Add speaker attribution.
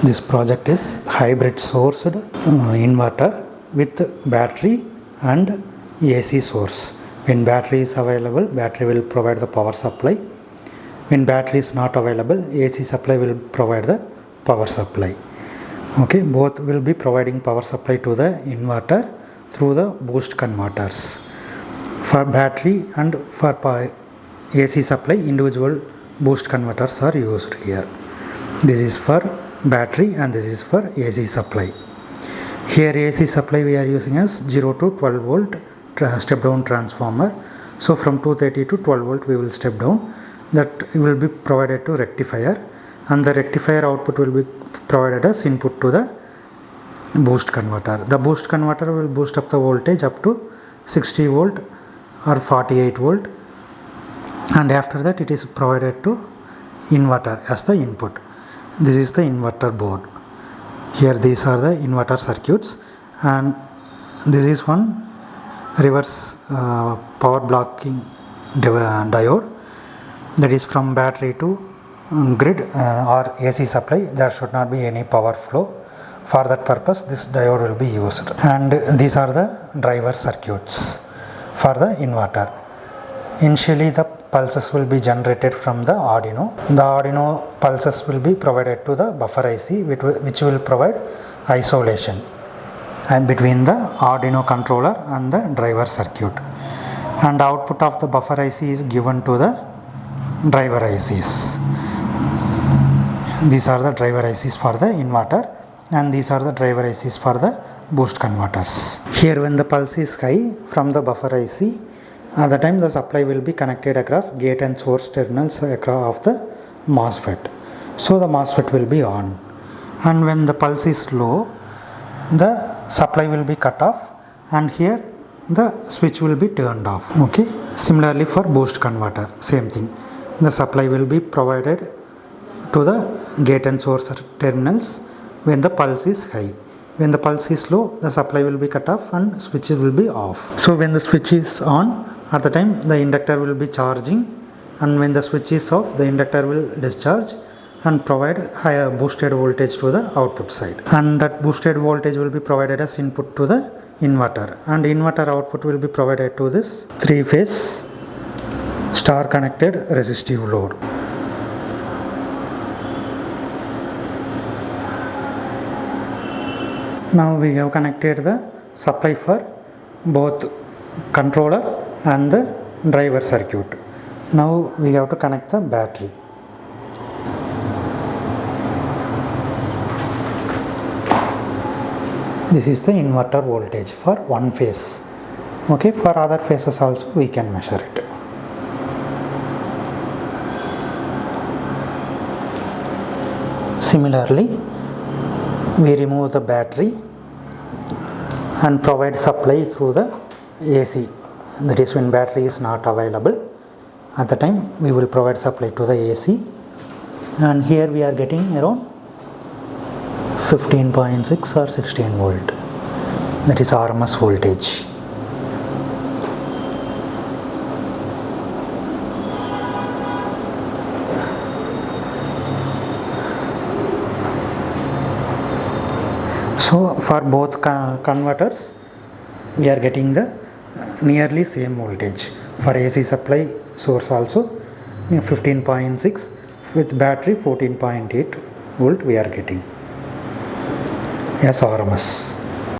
Speaker 1: This project is hybrid sourced inverter with battery and AC source. When battery is available, battery will provide the power supply. When battery is not available, AC supply will provide the power supply. Okay, both will be providing power supply to the inverter through the boost converters. For battery and for AC supply, individual boost converters are used here. This is for battery and this is for AC supply. Here AC supply we are using as 0 to 12 volt step down transformer. So from 230 to 12 volt we will step down. That will be provided to rectifier, and the rectifier output will be provided as input to the boost converter. The boost converter will boost up the voltage up to 60 volt or 48 volt, and after that it is provided to inverter as the input. This is the inverter board. Here these are the inverter circuits, and this is one reverse power blocking diode, that is from battery to grid or AC supply. There should not be any power flow. For that purpose this diode will be used. And these are the driver circuits for the inverter. Initially the pulses will be generated from the Arduino. The Arduino pulses will be provided to the buffer IC, which will provide isolation between the Arduino controller and the driver circuit. And output of the buffer IC is given to the driver ICs. These are the driver ICs for the inverter, and these are the driver ICs for the boost converters. Here when the pulse is high from the buffer IC, at the time the supply will be connected across gate and source terminals of the MOSFET. So the MOSFET will be on, and when the pulse is low, the supply will be cut off, and here the switch will be turned off. Okay, similarly for boost converter, same thing. The supply will be provided to the gate and source terminals when the pulse is high. When the pulse is low, the supply will be cut off and switch will be off. So when the switch is on, at the time the inductor will be charging, and when the switch is off, the inductor will discharge and provide higher boosted voltage to the output side. And that boosted voltage will be provided as input to the inverter, and inverter output will be provided to this 3-phase star connected resistive load. Now we have connected the supply for both controller and the driver circuit. Now we have to connect the battery. This is the inverter voltage for one phase. Okay, for other phases also we can measure it. Similarly, we remove the battery and provide supply through the AC. That is when battery is not available. At the time we will provide supply to the AC, and here we are getting around 15.6 or 16 volt. That is RMS voltage. So for both converters we are getting the nearly same voltage. For AC supply source also 15.6, with battery 14.8 volt we are getting as RMS.